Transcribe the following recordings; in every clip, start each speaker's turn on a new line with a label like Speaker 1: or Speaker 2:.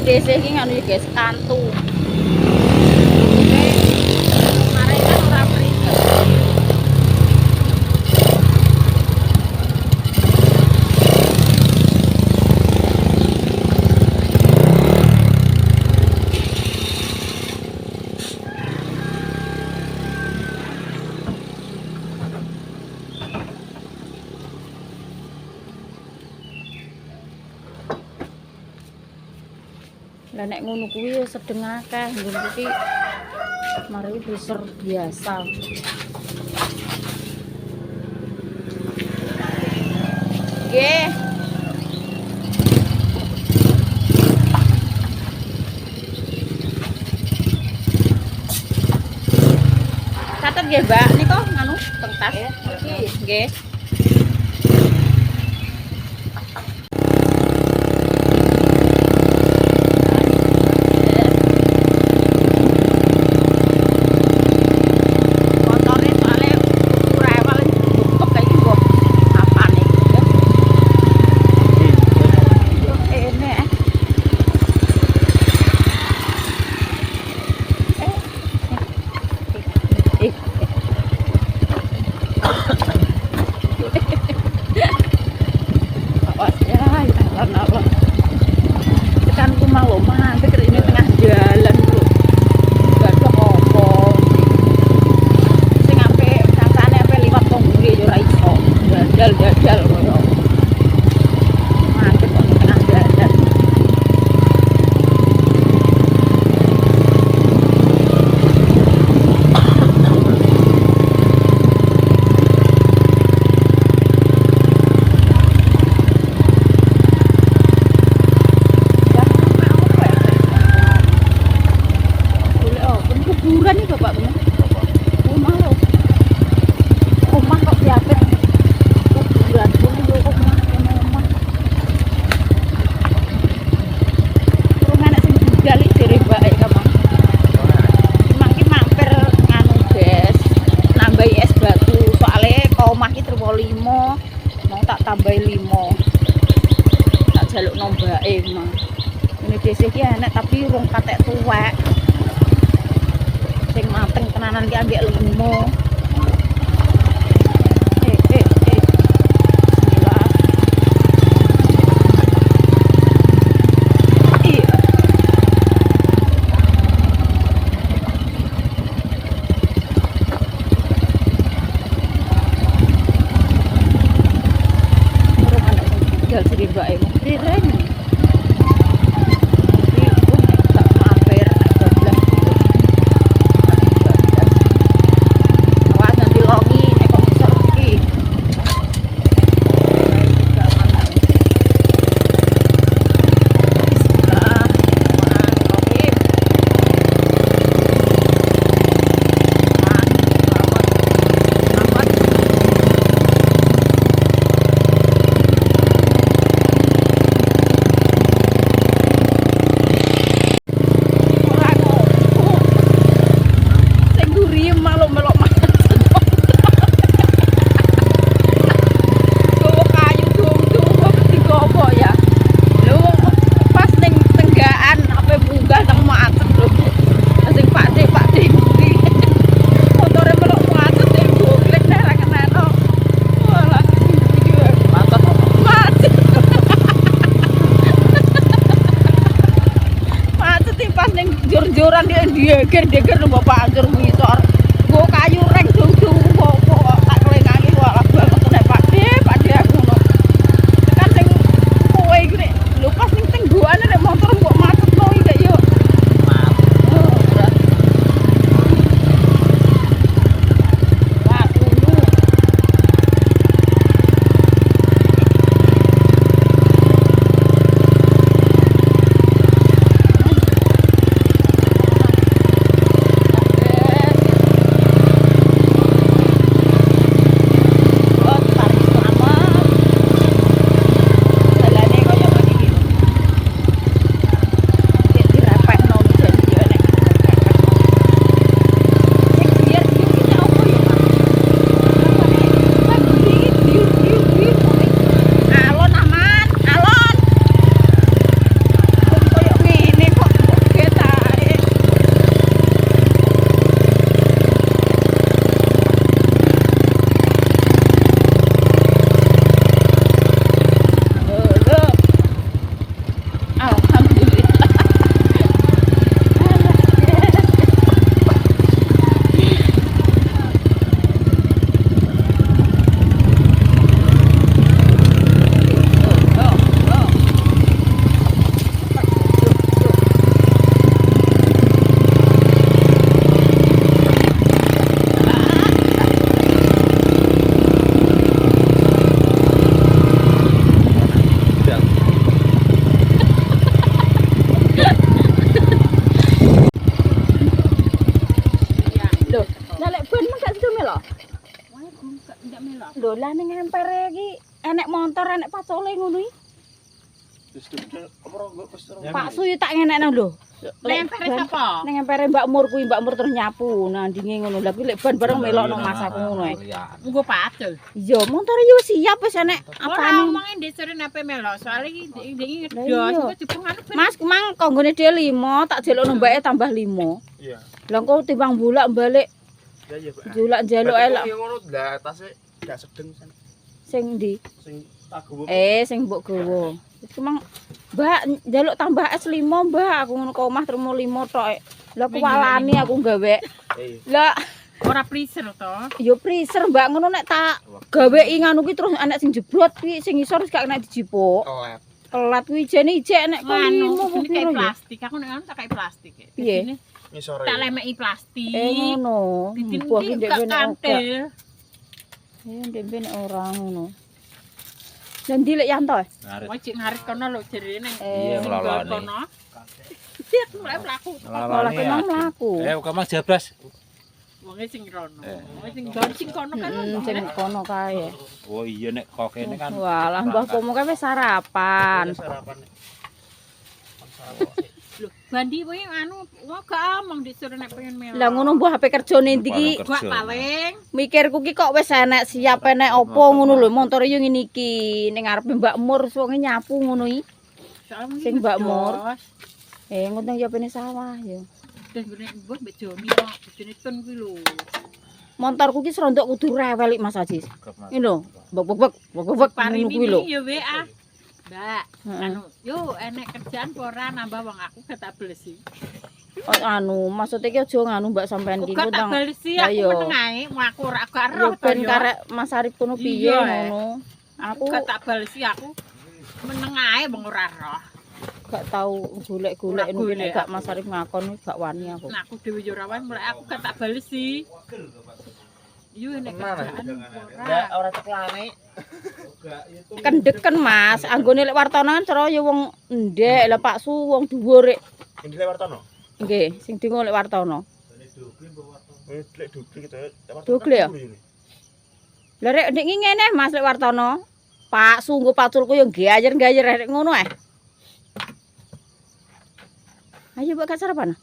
Speaker 1: DC iki ngono iki guys, kantu. Mare kan ora mriko. Lah nek ngono kuwi sedeng akeh, ngono iki mari besar biasa. Nggih. Catet nggih, Mbak. Nika nganu teng tas. Nggih. Jal-jal koyo mantep kok tengah dalan. Kuburan nih Bapak teman. Rumah lo. Rumah kok diapit. Kuburan dulu yo rumah. Rumah nek sing budal iki jere mbake kamang. Mangki mampir nganu guys. Nambahi es batu. Soale kok omah iki terwo 5. Mau tak tambahi 5. Tak jalukno mbake mah. Ini dhisik iki enek tapi urung katek tuwek. Sing mateng tenanan ki ambek 5. Bismillah. Iya. Urung ana sing tinggal sing mbake direng. Jor-joran dia geger bapak anjur ngisor. Go kayu reng dung-dung kok tak kelengangi walah banget nek Pak De aku ngono. Tekan sing kowe iki nek lho pas ning tenggoane nek motor mbok macetno iki yo. Lah lek ben mah gak sido melok.
Speaker 2: Wae gak ndak melok.
Speaker 1: Lho lah ning empere iki enek motor enek pacole ngono iki. Pak Su tak ngenekno lho.
Speaker 2: Lempere sapa?
Speaker 1: Ning empere Mbak Mur kuwi Mbak Mur terus nyapu nandinge ngono. Lah kuwi lek ban bareng melokno Mas aku ngono ae.
Speaker 2: Nggo pacul.
Speaker 1: Iya, motor yo siap wis enek
Speaker 2: Ora
Speaker 1: apane.
Speaker 2: omonge ndek sore nape melok, soalnya iki ndek
Speaker 1: Lah
Speaker 2: ngedos,
Speaker 1: iya.
Speaker 2: engko jebung anu ben.
Speaker 1: Mas mang konggone dhewe 5 tak jelokno mbake tambah 5.
Speaker 3: Iya.
Speaker 1: Lah engko timbang bolak-balik
Speaker 3: Ya iya, Pak.
Speaker 1: julak njaluk ae lho.
Speaker 3: Ngono lah tase gak sedeng san.
Speaker 1: Sing ndi?
Speaker 3: Sing tak gowo.
Speaker 1: Sing mbok gowo. Iku mang Mbak njaluk tambah es 5, Mbak. Aku ngono ke omah terus 5 tok. Lah kuwalani aku gawe.
Speaker 3: Iya.
Speaker 1: Lah
Speaker 2: Ora freezer to.
Speaker 1: yo freezer Mbak ngono nek tak gaweki nganu ki terus anak sing jebrot ki sing isor wis gak kena dijipuk.
Speaker 3: Kelet.
Speaker 1: Kelat kuwi jene ijek nek kok
Speaker 2: Anu,
Speaker 1: 5
Speaker 2: ini kayak plastik. Aku nek anu tak kayak plastik.
Speaker 1: Piye?
Speaker 3: Ngisore.
Speaker 2: Tak lemeki plastik.
Speaker 1: Ngono.
Speaker 2: Didin
Speaker 1: Mbok ki
Speaker 2: iki
Speaker 1: ndek
Speaker 2: gak
Speaker 1: bene ora.
Speaker 2: kantil.
Speaker 1: Ndek bene ora ngono. Lah ndi lek Yanto?
Speaker 2: Wajib ngarit kono lho jerene ning
Speaker 1: Iya,
Speaker 4: ngeloloni.
Speaker 2: kono. Dia mulai mlaku.
Speaker 1: Malah kena mlaku.
Speaker 4: Kok Mas jablas.
Speaker 2: Wonge sing rono. Wonge sing gon sing kono kan ono.
Speaker 1: Sing kono kae.
Speaker 4: Oh iya nek kok kene kan.
Speaker 1: Walah mbah pomo kae wis sarapan.
Speaker 3: Sarapan.
Speaker 2: Lho, Bandi kuwi anu gak omong disuruh nek pengen melok.
Speaker 1: Lah ngono mbah HP kerjane ndi ki
Speaker 2: Gua paling
Speaker 1: mikirku ki kok wis enek siap enek opo ngono lho motor yo ngene iki ning ngarepe Mbak Mur wonge nyapu ngono iki. Sing Mbak Mur. Ngutang yo pene sawah yo.
Speaker 2: Terus bener mbah mbek Joni kok bojone Tun kuwi lho.
Speaker 1: Montorku ki serondok kudu rewel iki Mas Ajis. Ini lho, bek ngono
Speaker 2: Parini
Speaker 1: kuwi lho.
Speaker 2: ya WA. Mbak,
Speaker 1: Heeh.
Speaker 2: anu, yo enek kerjaan apa ora nambah wong aku gak tak belesi.
Speaker 1: Anu maksudnya ki aja nganu Mbak sampean ki
Speaker 2: Gak tak
Speaker 1: ngutang.
Speaker 2: belesi
Speaker 1: Lah
Speaker 2: aku
Speaker 1: yo.
Speaker 2: meneng ae, mau aku ora gak
Speaker 1: Yo
Speaker 2: roh to
Speaker 1: ben
Speaker 2: yo.
Speaker 1: karek Mas Arif kono piye
Speaker 2: Iya,
Speaker 1: ngono. Aku
Speaker 2: Gak tak belesi aku meneng ae wong ora roh.
Speaker 1: gak tau golek-golek
Speaker 2: Ora
Speaker 1: ngono
Speaker 2: golek
Speaker 1: nek gak
Speaker 2: aku.
Speaker 1: Mas Arif ngakon gak wani aku.
Speaker 2: Nah aku dhewe yo ora wae mulai aku gak tak belesi. Yo enek kerjaan ora.
Speaker 3: Ora ceklane.
Speaker 1: Kendeken Mas, anggone lek Wartono kan cara ya wong ndek, lah Pak Su wong dhuwur rek.
Speaker 3: Ini Wartono.
Speaker 1: Nggih, sing dingo lek Wartono.
Speaker 3: Lek dubli gitu.
Speaker 1: Dubli ya? Lah rek nek ngene Mas lek Wartono. Pak Su nggo paculku yo gayer-gayer rek ngono ae. Ayo Mbak gak sarapan?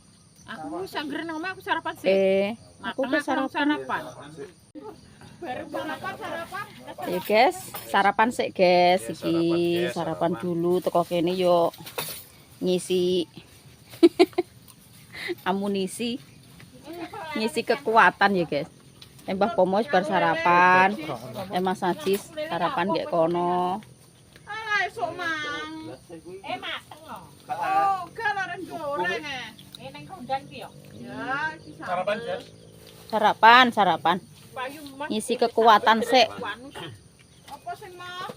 Speaker 2: Aku wis anggere nang omah aku sarapan sih.
Speaker 1: Aku
Speaker 2: Mateng
Speaker 1: ke
Speaker 2: aku
Speaker 1: sarapan.
Speaker 2: Bareng sarapan.
Speaker 1: Ya guys, sarapan sik guys iki. Sarapan dulu teko kene yo ngisi amunisi. Ngisi kekuatan ya guys. Mbah Pomo wis bar sarapan. Mas Ajis sarapan gek kono.
Speaker 2: Alah esuk mang. Mateng lho. Oh, gak goreng ning kondang ki yo. Ya, iki
Speaker 3: Sarapan, Jas.
Speaker 1: Sarapan.
Speaker 2: payu mah.
Speaker 1: Ngisi kekuatan sik.
Speaker 2: Apa sing mau?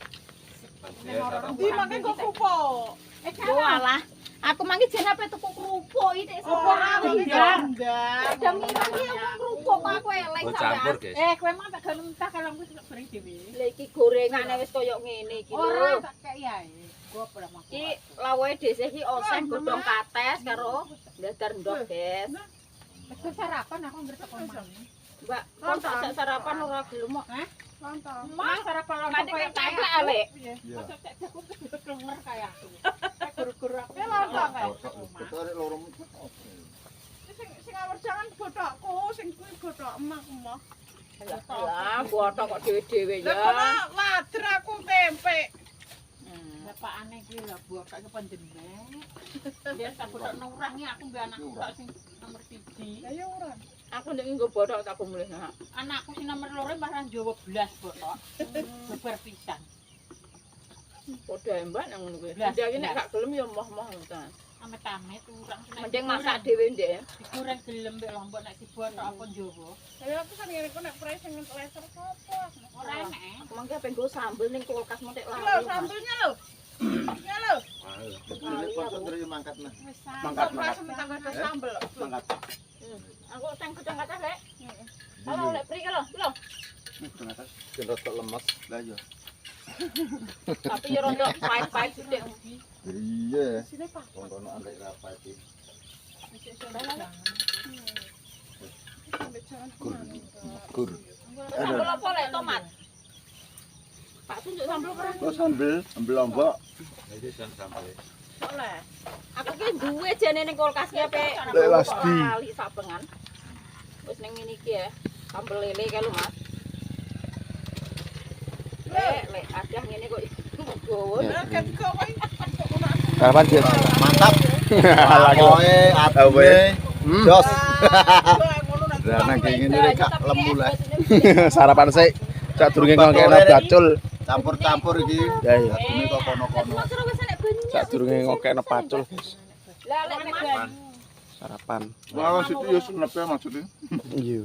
Speaker 2: Di mangke kok kerupuk.
Speaker 1: Yo alah, aku mangki jen ape tuku kerupuk iki nek
Speaker 2: Apa ora ndang.
Speaker 1: Jam iki aku kerupuk kok aku elek
Speaker 4: Oh campur, guys.
Speaker 2: Kowe mah tak gelem tak kalau wis goreng dhewe.
Speaker 1: Lah iki gorengane wis koyo ngene iki
Speaker 2: Ora
Speaker 1: lho.
Speaker 2: tak kei ae. Gua ora mau.
Speaker 1: Iki lawohe dhisik iki oseng godhong kates karo ndadar ndok, guys.
Speaker 2: Wis sarapan aku ngerti kok mang.
Speaker 1: Mbak, kon tak sarapan ora gelem kok.
Speaker 2: Lontong. Mang sarapan lontong
Speaker 1: Mati
Speaker 2: koyo
Speaker 1: kan ceklek alek.
Speaker 2: Iya. Masa cek aku kudu keluar kayak aku. Guru-guru aku. Lontong kae. Sing awur jangan godhokku, sing kuwi godhok emakku mah.
Speaker 1: Lah, botok kok dhewe-dhewe ya.
Speaker 2: wader aku tempe. Bapak aneh kuwi lho, buah kaya panjenengan. Dia tak godhok nurangi aku mbek anakku tak sing nomor 1. Ya ora.
Speaker 1: Aku nek nggo botok tak mulih.
Speaker 2: Anakku sing nomor 2 marang Jawa blas botok. Beber pisan.
Speaker 1: Padha mbak nang ngono kuwi.
Speaker 2: Blas,
Speaker 1: Dia iki nek
Speaker 2: blas.
Speaker 1: gak gelem ya moh-moh ngoten.
Speaker 2: Amit-amit urang sing
Speaker 1: Mending masak dhewe ndek.
Speaker 2: digoreng gelem mbek lombok nek dibotok apa Jawa. Ya aku kan ngene kok nek prei sing leser sapa? Ora enek.
Speaker 1: Aku mangke ape nggo sambel ning kulkas motek lali.
Speaker 2: Lho sambelnya lho. Ya lho.
Speaker 3: Mangkat nah.
Speaker 2: Wis
Speaker 3: Mangkat,
Speaker 2: pas mentang sambel.
Speaker 3: Mangkat.
Speaker 1: Aku teng gedang kates lek. Halo lek pri lho, lho.
Speaker 3: Rotok lemes. Lah iya.
Speaker 1: Tapi yo rontok pahit-pahit sithik.
Speaker 3: Iya.
Speaker 2: Sini Pak.
Speaker 3: Kono andek apa iki?
Speaker 2: Sampai jangan
Speaker 3: Gur.
Speaker 1: Sambel apa lek tomat? Pak tunjuk sambel ora?
Speaker 3: Kok sambel lombok.
Speaker 1: Oleh. Aku ki duwe jane ning kulkas ki ape.
Speaker 3: Lek Lasdi.
Speaker 1: Kali sabengan. Wis ning ngene iki ya. Sambel lele kae lho, Mas. Lek adah ngene kok gowo.
Speaker 5: Sarapan dia.
Speaker 3: Mantap.
Speaker 5: Lagi.
Speaker 3: Pokoke atune jos.
Speaker 2: Lah
Speaker 3: Lah nang ngene rek gak lemu lah.
Speaker 5: Sarapan sik. Sak durunge ngokekno bacul.
Speaker 3: Campur-campur iki.
Speaker 5: Ya iya.
Speaker 3: Atune kok kono-kono.
Speaker 5: Sak durunge ngokekno bacul, guys.
Speaker 1: Lah lek megan.
Speaker 5: Sarapan.
Speaker 3: Wah, situ yo senepe maksudnya.
Speaker 5: Iya.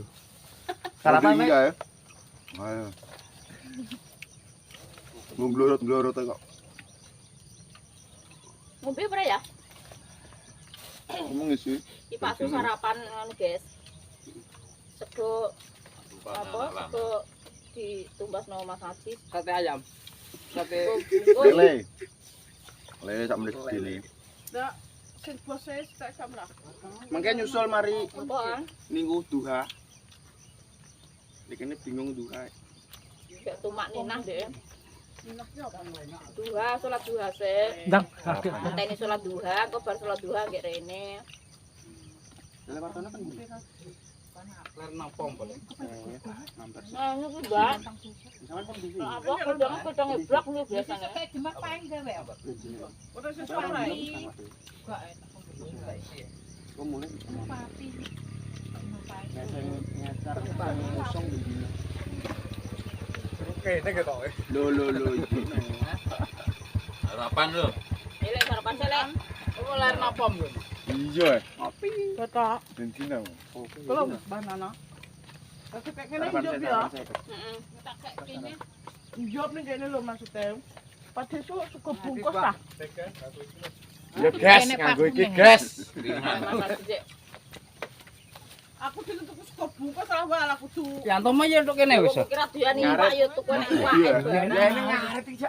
Speaker 5: Sarapan nek.
Speaker 3: ya. Ayo. Nglorot-nglorot kok.
Speaker 1: Ngombe ora ya?
Speaker 3: Ngomong isi.
Speaker 1: Iki pasu sarapan ngono, guys. Sego apa? Sego ditumbasno Mas Haji.
Speaker 5: Sate ayam. Sate
Speaker 3: Lele. Lele sak menit dene.
Speaker 2: Ndak sing bose tak samlah.
Speaker 5: mangke nyusul mari
Speaker 1: Apa?
Speaker 5: minggu duha. Dikene bingung duha.
Speaker 1: Gak tumak ninah deh.
Speaker 2: Minaknya apa?
Speaker 1: Duha, sholat duha sih.
Speaker 4: Ndang.
Speaker 1: Ngenteni sholat duha, kok bar sholat duha nggih rene.
Speaker 5: Lewartane kan ler nang pom boleh. Mampir.
Speaker 1: Nah, ini kuwi, Mbak.
Speaker 5: Sampeyan pom di sini.
Speaker 1: Nah, apa gedang blak ini biasanya.
Speaker 2: Kayak jemak paeng gawe apa? Ora sesuai. Gak enak.
Speaker 5: Kok mulai
Speaker 2: Pati.
Speaker 5: ngecar ngosong di sini.
Speaker 3: Oke, nek ketok.
Speaker 5: Lho iki.
Speaker 4: Harapan lho.
Speaker 1: Ini sarapan selek.
Speaker 5: Kok ler nang pom lho.
Speaker 3: Iya.
Speaker 2: Kopi. Betok.
Speaker 3: Bentina.
Speaker 2: Belum banana. Tapi kayak kene
Speaker 5: Sarapan
Speaker 2: hidup
Speaker 5: saya,
Speaker 2: ya.
Speaker 5: sarapan saya.
Speaker 1: Heeh. Tak kayak kene.
Speaker 2: Hidup nih kene lho maksudnya. Pada itu suka bungkus lah.
Speaker 5: Ya gas, nganggo iki gas.
Speaker 1: Mas Haji.
Speaker 2: Aku dulu tuku suka bungkus lah wae aku tuh.
Speaker 5: Yanto mah ya tok kene wis.
Speaker 1: Kira doyan iwak yo tuku nek iwak.
Speaker 5: Ya ini ngaret iki.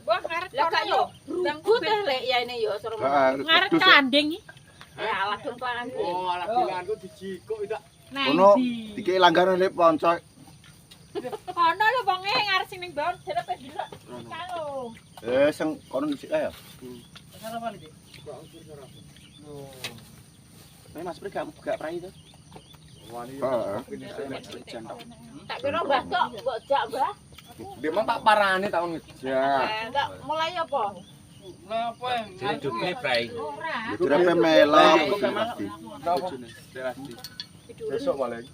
Speaker 1: Wah, ngaret lah gak yo. Runggut teh lek ya ini yo suruh.
Speaker 2: Ngaret kanding iki.
Speaker 1: Ya alah dong kanding.
Speaker 5: Oh, alat dilanku dijikuk itu.
Speaker 3: Ono dikei langgaran nek poncok.
Speaker 1: Kono lho wonge ngaret sing ning bawah jare pe delok. Kalo.
Speaker 3: Sing kono dhisik ae ya.
Speaker 2: Sarapan iki.
Speaker 5: Nek Mas Pri gak prai to.
Speaker 3: Heeh.
Speaker 1: Tak kira Mbah tok, mbok jak Mbah.
Speaker 5: Dia mah tak parane tak ngejak.
Speaker 1: Enggak mulai apa?
Speaker 5: Lah apa yang
Speaker 4: Jadi dukne prai.
Speaker 1: Ora.
Speaker 3: Direpe melok pasti.
Speaker 5: besok balik.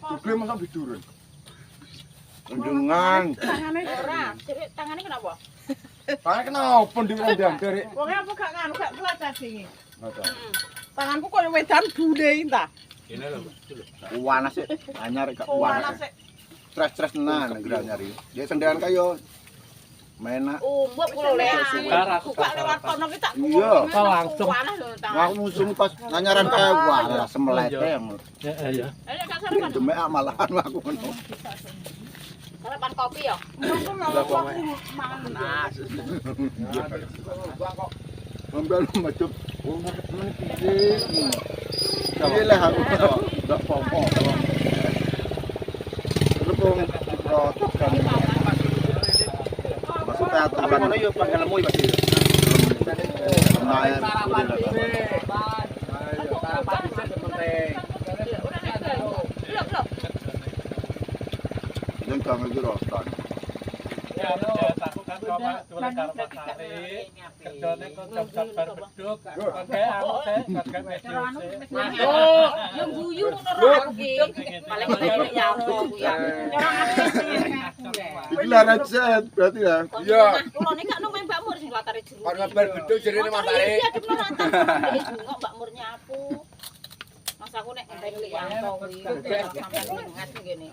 Speaker 5: Duble masa biduran.
Speaker 3: Unjungan.
Speaker 2: Tangane
Speaker 1: Ora, jadi tangane kenapa?
Speaker 5: Tangan kenapa di ndang dari.
Speaker 2: wong aku gak nganu gak kuat tadi.
Speaker 3: Ngono.
Speaker 2: Tanganku kok wedan bude ta.
Speaker 4: Kene lho.
Speaker 3: Panas sih. Anyar gak
Speaker 2: Panas
Speaker 3: panas.
Speaker 2: sik.
Speaker 3: Stres-stres tenan gerak nyari. Dia sendean kayo. Menak.
Speaker 1: Mbok kulo le.
Speaker 2: Buka lewat kono ki tak
Speaker 3: Iya.
Speaker 1: Kok langsung. Panas lho tangan.
Speaker 3: Aku musuh pas nganyaran kayak wah semelete yang
Speaker 4: Ya.
Speaker 1: Ayo kan sarapan.
Speaker 3: demek malahan aku ngono.
Speaker 1: Sarapan kopi ya.
Speaker 2: Aku mau mangan.
Speaker 3: Membel macam oh piye. Iya lah aku ndak popo. Lepung protes kan. Maksudnya aturan
Speaker 5: Ngono yo panggilmu iki pasti.
Speaker 3: main.
Speaker 5: Sarapan dhisik penting.
Speaker 3: Yang kang iki rostan.
Speaker 6: Ya, aku kan coba tulis karo Mas Ari. Kerjane kok sabar beduk, kakek anu teh, kakek medhus.
Speaker 1: Oh, yang guyu ngono ra aku ki. Paling paling ya aku ya.
Speaker 3: Iki larat set berarti ya.
Speaker 1: Iya. Kulo nek gak nang Mbak Mur sing latare jeruk.
Speaker 5: Kon ngabar beduk jerene Mas Ari.
Speaker 1: Iya, adem nonton. Bunga Mbak Mur nyapu. Mas aku nek ngenteni Yanto kuwi sampeyan ingat ngene.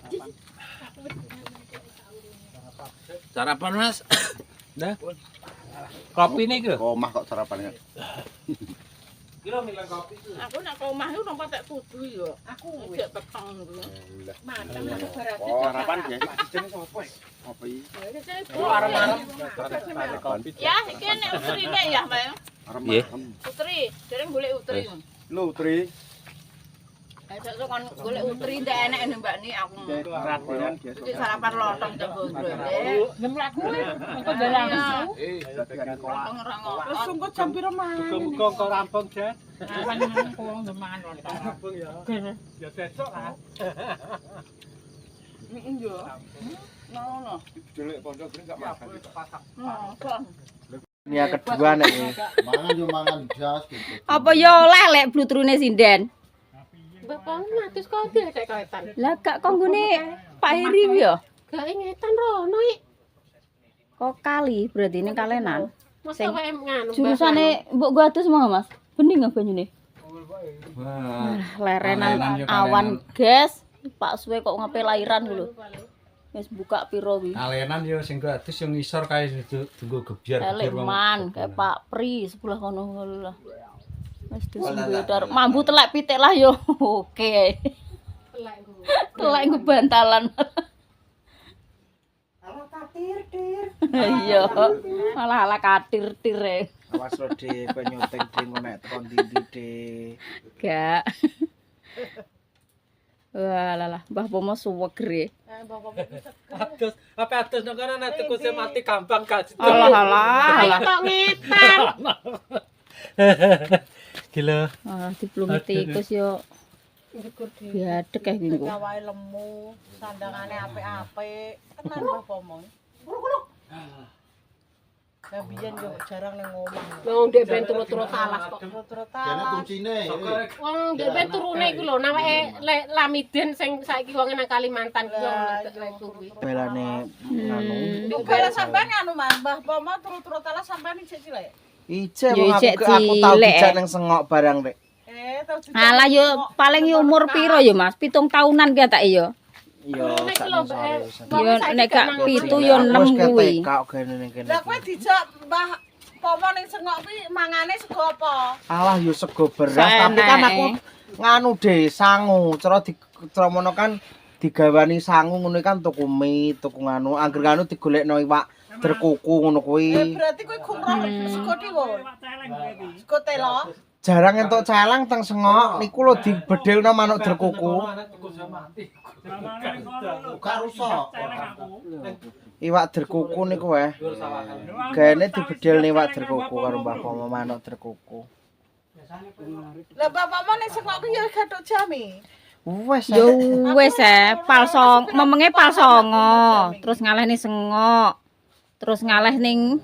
Speaker 4: Sarapan Mas. Dah. Kopi nih ke?
Speaker 3: Omah kok sarapannya.
Speaker 6: Kira milih kopi ku.
Speaker 1: Aku nek ke omah iku nang patek tudu yo. Aku gak peteng kuwi.
Speaker 2: Mateng aku berat.
Speaker 5: Oh, sarapan ya. Jenenge sapa? Apa iki?
Speaker 6: Arep-arep kopi.
Speaker 1: Ya, iki nek utri nek ya, Mbak.
Speaker 3: Arem.
Speaker 4: Nggih.
Speaker 1: Utri, dereng golek utri.
Speaker 5: Lho, Tri.
Speaker 1: Sesuk kon golek utri ndak enek nek Mbak Ni aku.
Speaker 3: Radenan biasa.
Speaker 1: Iki sarapan lontong coba brone.
Speaker 2: Nemlek kuwi engko dalang.
Speaker 1: Lontong ora ngono.
Speaker 2: Wis engko jam piro mangan?
Speaker 6: Muga-muga engko rampung, Jan.
Speaker 2: Kan wong demangan lontong.
Speaker 6: Rampung ya. Ya sesuk kan.
Speaker 1: Iya. Ngono.
Speaker 3: Jelek pondok gini enggak makan.
Speaker 1: Ngono.
Speaker 5: Dunia kedua nek iki.
Speaker 3: Mangan yo mangan jas gitu.
Speaker 1: Apa yo oleh lek blutrune sinden?
Speaker 7: Bapak ngatus kok tidak kayak kaitan.
Speaker 1: Lah gak konggone Pak Heri yo.
Speaker 7: Gak ingetan rono ik.
Speaker 1: Kok kali berarti ini kalenan.
Speaker 7: Masa wae nganu.
Speaker 1: Jurusane mbok gua atus mau Mas. Bening gak banyune?
Speaker 4: Wah.
Speaker 1: Lerenan
Speaker 4: Kalenan yo
Speaker 1: awan
Speaker 4: kalenan.
Speaker 1: gas. Pak Suwe kok ngape lairan lho. Wis buka piro wi.
Speaker 4: Kalenan yo sing gratis yo ngisor kae tunggu gebyar.
Speaker 1: Eleman kayak Pak Pri sebelah kono lho. Wis disembedar mambu telek pitik lah yo. Oke. Telek nggo bantalan.
Speaker 2: Ala katir tir.
Speaker 1: Iya. Malah ala katir-tir e.
Speaker 5: Awas lo de penyuting ding nek tekan ndi de.
Speaker 1: Gak. Wah, lah Mbah Pomo suweger.
Speaker 6: Atus, apa atus nang kana nek tuku sing mati gampang gak.
Speaker 1: Alah.
Speaker 7: Kok ngetan.
Speaker 6: Gila.
Speaker 1: Ah, diplumi tikus yo. Biadek kae iki.
Speaker 2: Gawae lemu, sandangane apik-apik. Tenan Mbah Pomo. Ya biyen yo jarang nang omah.
Speaker 7: Wong ndek ben turu-turu talas kok.
Speaker 2: Terus
Speaker 3: Jane kuncine.
Speaker 7: Wong ndek ben turune iku lho nawake Lamiden sing saiki wong nang Kalimantan ki wong kuwi.
Speaker 5: Belane nganu.
Speaker 2: Kalau sampean anu Mbah Pomo turu-turu talas sampean isih cilik.
Speaker 5: Ije
Speaker 1: Yo,
Speaker 5: wong
Speaker 1: ijek
Speaker 5: aku tau
Speaker 1: cilik.
Speaker 5: dijak nang sengok barang rek.
Speaker 2: Tau dijak
Speaker 1: Alah yo paling yo umur piro yo Mas? 7 tahunan ki tak yo.
Speaker 5: Yo
Speaker 7: Nek
Speaker 5: sak
Speaker 7: lho,
Speaker 5: sore.
Speaker 1: Yo nek gak 7 yo 6 kuwi.
Speaker 5: Kak gene ning kene.
Speaker 2: Lah kowe dijak Mbah Pomo ning sengok kuwi mangane sego apa?
Speaker 5: Alah yo sego beras tapi kan aku nganu de sangu, cara mono kan digawani sangu ngono kan tuku mie, tuku nganu, angger nganu digolekno iwak derkuku ngono kuwi.
Speaker 2: Berarti kowe kumroh sego tiwul. Sego telo.
Speaker 5: Jarang entuk celang teng sengok niku lho dibedhelno manuk derkuku.
Speaker 3: Gak rusak.
Speaker 5: Iwak derkuku niku wae. Gaene dibedhelne iwak derkuku karo Mbah Pomo manuk derkuku.
Speaker 2: Lah bapakmu ning sengok kuwi yo gathuk jami.
Speaker 5: Wes
Speaker 1: Yo wis palsong, memenge palsongo, terus ngalehne sengok. Terus ngaleh ning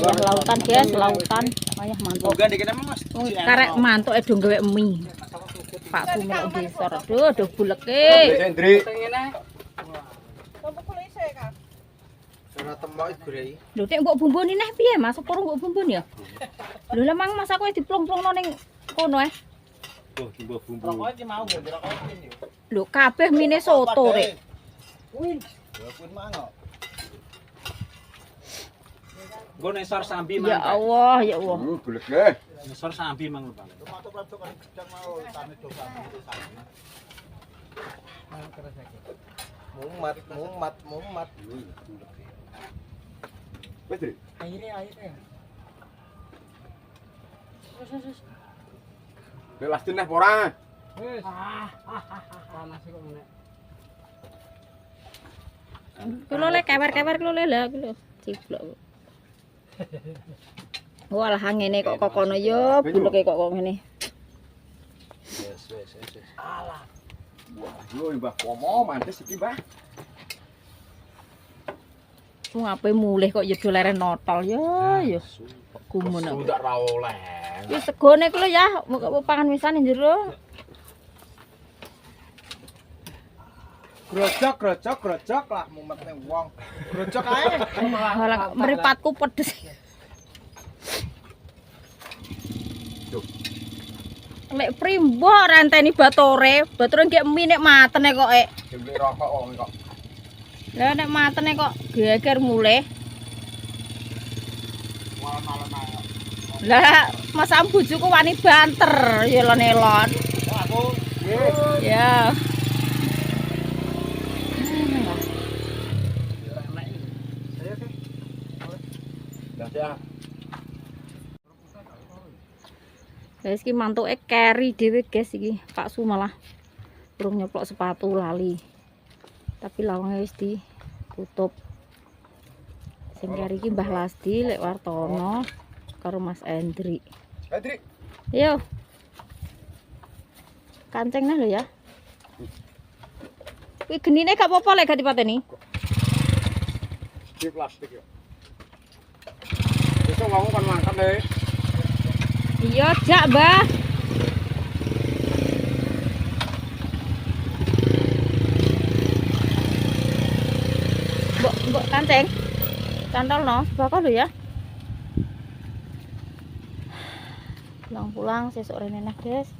Speaker 1: wayah lautan guys, lautan. Wayah mantap. Karek mantuk do gawe mie. Pak Pu melok desor. Aduh buleke.
Speaker 3: Hendri.
Speaker 2: Apa kulo isih kan?
Speaker 5: ora temok grei.
Speaker 1: Lho nek mbok bumboni neh piye Mas? Apa mbok bumbon ya? Lho lah mang Mas aku diplong-plongno ning kono
Speaker 4: Oh, timbul bumbu.
Speaker 6: Rokoke ki mau ngira kopi iki.
Speaker 1: Lho kabeh mine soto rek.
Speaker 3: Kuwi. Ya kuwi mango.
Speaker 4: Nggo nesor sambi
Speaker 1: Ya Allah, ya Allah.
Speaker 3: Golek ge.
Speaker 4: Nesor sambi mang lho, Pak.
Speaker 5: Mumat.
Speaker 3: Wis, Dri.
Speaker 6: Aire.
Speaker 3: Belas dineh ora.
Speaker 6: Wis. Panas kok menek.
Speaker 1: Kulo le kewer-kewer kulo le lah kulo. Ciblok. Walah ngene kok kono yo, buleke kok ngene.
Speaker 4: Wes.
Speaker 3: Wah, yo Mbah Pomo mantes iki, Mbah.
Speaker 1: Wong ape mulih kok ya dolere notol ya. Gumun aku.
Speaker 4: Sudah ra oleh.
Speaker 1: Wis segone kulo ya, kok pangan wisan njero.
Speaker 5: Grojok lah mumet ning wong. Grojok ae.
Speaker 1: Malah mripatku pedes. Lek primbo renteni batore nggih mie nek matene kok e.
Speaker 3: Dhewe rokok kok.
Speaker 1: Lah nek matene kok geger mulih. Lah Mas Ambujuku wani banter yelon-elon.
Speaker 3: Aku
Speaker 1: Ya. Guys, iki mantuke carry dhewe guys iki. Pak Su malah urung nyoplok sepatu lali. Tapi lawange wis ditutup. Sing carry iki Mbah Lasdi lek Wartono karo Mas Endri.
Speaker 3: Hendrik.
Speaker 1: Yo. Kancengnya lho ya. Kuwi genine gak apa-apa lek gak dipateni.
Speaker 3: Di plastik yo. Besok kamu kan mangkat deh.
Speaker 1: Iya, Jak, Mbah. Mbok kanceng. Cantolno, bakal lho ya. Pulang-pulang sesuk rene nah, guys.